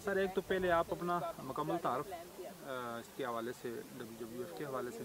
سر ایک تو پہلے آپ اپنا مکمل تعارف اس کے حوالے سے WWF کے حوالے سے،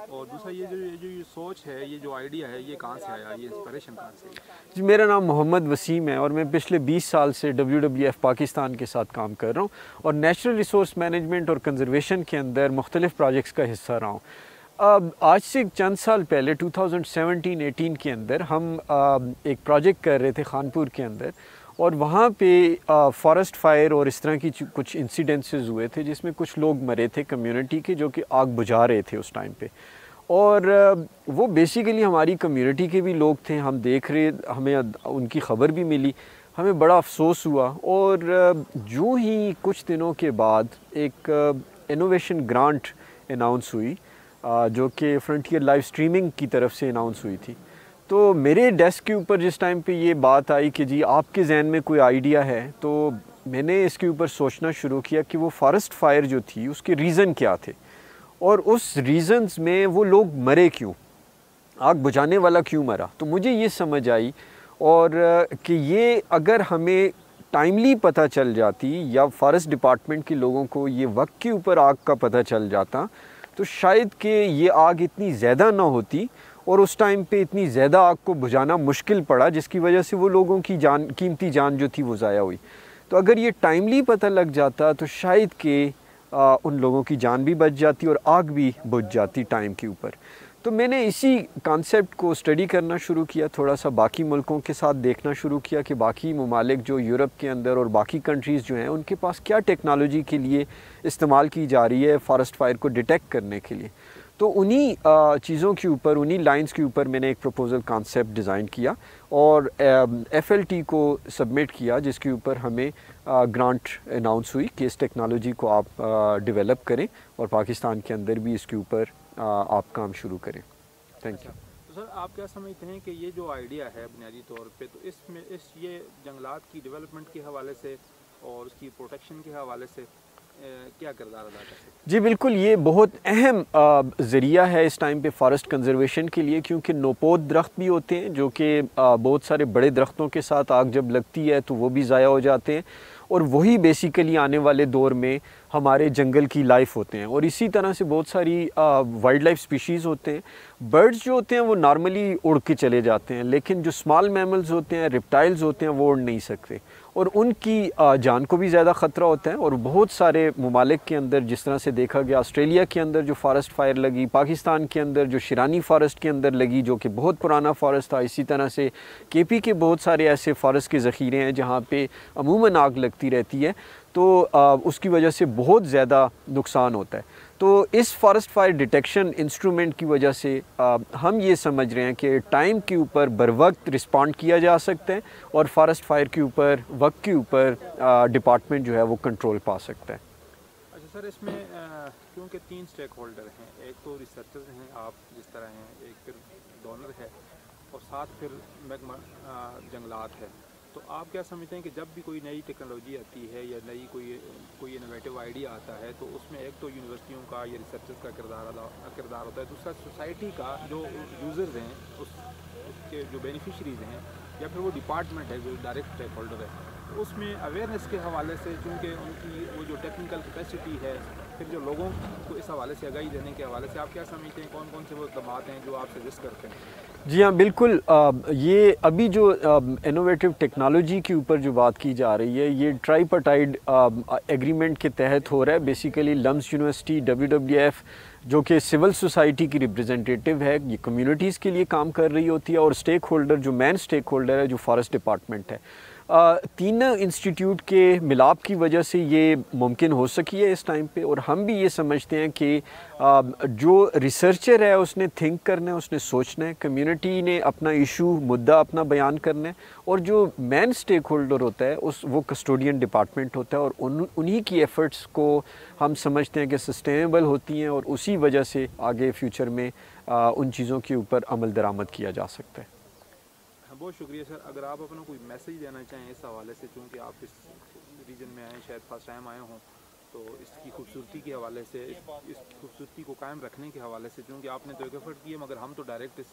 اور دوسرا یہ جو یہ سوچ ہے، یہ جو آئیڈیا ہے، یہ کہاں سے آیا، یہ انسپریشن کہاں سے آئی؟ جی میرا نام محمد وسیم ہے اور میں پچھلے 20 سال سے WWF پاکستان کے ساتھ کام کر رہا ہوں اور نیچرل ریسورس مینجمنٹ اور کنزرویشن کے اندر مختلف پروجیکٹس کا حصہ رہا ہوں۔ آج سے چند سال پہلے 2017-18 کے اندر ہم ایک پروجیکٹ کر رہے تھے خانپور کے اندر، اور وہاں پہ فارسٹ فائر اور اس طرح کی کچھ انسیڈنسز ہوئے تھے جس میں کچھ لوگ مرے تھے کمیونٹی کے، جو کہ آگ بجھا رہے تھے اس ٹائم پہ، اور وہ بیسیکلی ہماری کمیونٹی کے بھی لوگ تھے۔ ہم دیکھ رہے، ہمیں ان کی خبر بھی ملی، ہمیں بڑا افسوس ہوا، اور جو ہی کچھ دنوں کے بعد ایک انوویشن گرانٹ اناؤنس ہوئی جو کہ فرنٹیئر لائیو سٹریمنگ کی طرف سے اناؤنس ہوئی تھی۔ تو میرے ڈیسک کے اوپر جس ٹائم پہ یہ بات آئی کہ جی آپ کے ذہن میں کوئی آئیڈیا ہے، تو میں نے اس کے اوپر سوچنا شروع کیا کہ وہ فارسٹ فائر جو تھی اس کے ریزن کیا تھے، اور اس ریزنز میں وہ لوگ مرے کیوں، آگ بجھانے والا کیوں مرا۔ تو مجھے یہ سمجھ آئی اور کہ یہ اگر ہمیں ٹائملی پتہ چل جاتی یا فارسٹ ڈپارٹمنٹ کے لوگوں کو یہ وقت کے اوپر آگ کا پتہ چل جاتا، تو شاید کہ یہ آگ اتنی زیادہ نہ ہوتی اور اس ٹائم پہ اتنی زیادہ آگ کو بجھانا مشکل پڑا، جس کی وجہ سے وہ لوگوں کی جان، قیمتی جان جو تھی وہ ضائع ہوئی۔ تو اگر یہ ٹائملی پتہ لگ جاتا تو شاید کہ ان لوگوں کی جان بھی بچ جاتی اور آگ بھی بجھ جاتی ٹائم کے اوپر۔ تو میں نے اسی کانسیپٹ کو اسٹڈی کرنا شروع کیا، تھوڑا سا باقی ملکوں کے ساتھ دیکھنا شروع کیا کہ باقی ممالک جو یورپ کے اندر اور باقی کنٹریز جو ہیں ان کے پاس کیا ٹیکنالوجی کے لیے استعمال کی جا رہی ہے فارسٹ فائر کو ڈیٹیکٹ کرنے کے لیے۔ تو انہی چیزوں کے اوپر، انہی لائنز کے اوپر میں نے ایک پروپوزل کانسیپٹ ڈیزائن کیا اور FLT کو سبمٹ کیا، جس کے اوپر ہمیں گرانٹ اناؤنس ہوئی کہ اس ٹیکنالوجی کو آپ ڈیولپ کریں اور پاکستان کے اندر بھی اس کے اوپر آپ کام شروع کریں۔ Thank you. تو سر آپ کیا سمجھتے ہیں کہ یہ جو آئیڈیا ہے بنیادی طور پہ، تو اس میں یہ جنگلات کی ڈیولپمنٹ کے حوالے سے اور اس کی پروٹیکشن کے حوالے سے کیا کردار ادا کر سکتے ہیں؟ جی بالکل، یہ بہت اہم ذریعہ ہے اس ٹائم پہ فارسٹ کنزرویشن کے لیے، کیونکہ نوپود درخت بھی ہوتے ہیں جو کہ بہت سارے بڑے درختوں کے ساتھ آگ جب لگتی ہے تو وہ بھی ضائع ہو جاتے ہیں، اور وہی بیسیکلی آنے والے دور میں ہمارے جنگل کی لائف ہوتے ہیں، اور اسی طرح سے بہت ساری وائلڈ لائف سپیشیز ہوتے ہیں۔ برڈز جو ہوتے ہیں وہ نارملی اڑ کے چلے جاتے ہیں، لیکن جو اسمال میملز ہوتے ہیں، ریپٹائلز ہوتے ہیں، وہ اڑ نہیں سکتے، اور ان کی جان کو بھی زیادہ خطرہ ہوتا ہے۔ اور بہت سارے ممالک کے اندر جس طرح سے دیکھا گیا، آسٹریلیا کے اندر جو فارسٹ فائر لگی، پاکستان کے اندر جو شیرانی فارسٹ کے اندر لگی جو کہ بہت پرانا فارسٹ تھا، اسی طرح سے KP کے بہت سارے ایسے فارسٹ کے ذخیرے ہیں جہاں پہ عموماً آگ لگتی رہتی ہے، تو اس کی وجہ سے بہت زیادہ نقصان ہوتا ہے۔ تو اس فارسٹ فائر ڈیٹیکشن انسٹرومنٹ کی وجہ سے ہم یہ سمجھ رہے ہیں کہ ٹائم کے اوپر بر وقت رسپونڈ کیا جا سکتا ہے اور فارسٹ فائر کے اوپر وقت کے اوپر ڈپارٹمنٹ جو ہے وہ کنٹرول پا سکتا ہے۔ اچھا سر، اس میں کیونکہ 3 اسٹیک ہولڈر ہیں، ایک تو ریسرچرز ہیں آپ جس طرح ہیں، ایک پھر ڈونر ہے، اور ساتھ پھر محکمہ جنگلات ہے، تو آپ کیا سمجھتے ہیں کہ جب بھی کوئی نئی ٹیکنالوجی آتی ہے یا نئی کوئی انوویٹیو آئیڈیا آتا ہے، تو اس میں ایک تو یونیورسٹیوں کا یا ریسرچرز کا کردار ہوتا ہے، دوسرا سوسائٹی کا جو یوزرز ہیں، اس کے جو بینیفیشریز ہیں، یا پھر وہ ڈپارٹمنٹ ہے جو ڈائریکٹ اسٹیک ہولڈر ہے، تو اس میں اویئرنیس کے حوالے سے، چونکہ ان کی وہ جو ٹیکنیکل کیپیسٹی ہے، پھر جو لوگوں کو اس حوالے سے آگاہی دینے کے حوالے سے آپ کیا سمجھتے ہیں، کون کون سے وہ اقدامات ہیں جو آپ سجیسٹ کرتے ہیں؟ جی ہاں بالکل، یہ ابھی جو انوویٹیو ٹیکنالوجی کے اوپر جو بات کی جا رہی ہے، یہ ٹرائیپارٹائٹ ایگریمنٹ کے تحت ہو رہا ہے۔ بیسیکلی لمس یونیورسٹی، WWF جو کہ سول سوسائٹی کی ریپرزنٹیٹیو ہے، یہ کمیونٹیز کے لیے کام کر رہی ہوتی ہے، اور اسٹیک ہولڈر جو مین اسٹیک ہولڈر ہے جو فارسٹ ڈپارٹمنٹ ہے، تینوں انسٹیٹیوٹ کے ملاپ کی وجہ سے یہ ممکن ہو سکی ہے اس ٹائم پہ۔ اور ہم بھی یہ سمجھتے ہیں کہ جو ریسرچر ہے اس نے تھنک کرنا ہے، اس نے سوچنا ہے، کمیونٹی نے اپنا ایشو مدعا اپنا بیان کرنا ہے، اور جو مین اسٹیک ہولڈر ہوتا ہے وہ کسٹوڈین ڈپارٹمنٹ ہوتا ہے، اور انہی کی ایفرٹس کو ہم سمجھتے ہیں کہ سسٹینیبل ہوتی ہیں، اور اسی وجہ سے آگے فیوچر میں ان چیزوں کے اوپر عمل درآمد کیا جا سکتا ہے۔ بہت شکریہ سر، اگر آپ اپنا کوئی میسیج دینا چاہیں اس حوالے سے، چونکہ آپ اس ریجن میں آئے، شاید فرسٹ ٹائم آئے ہوں، تو اس کی خوبصورتی کے حوالے سے، اس خوبصورتی کو قائم رکھنے کے حوالے سے، چونکہ آپ نے تو ایک ایفرٹ کی ہے، مگر ہم تو ڈائریکٹ اس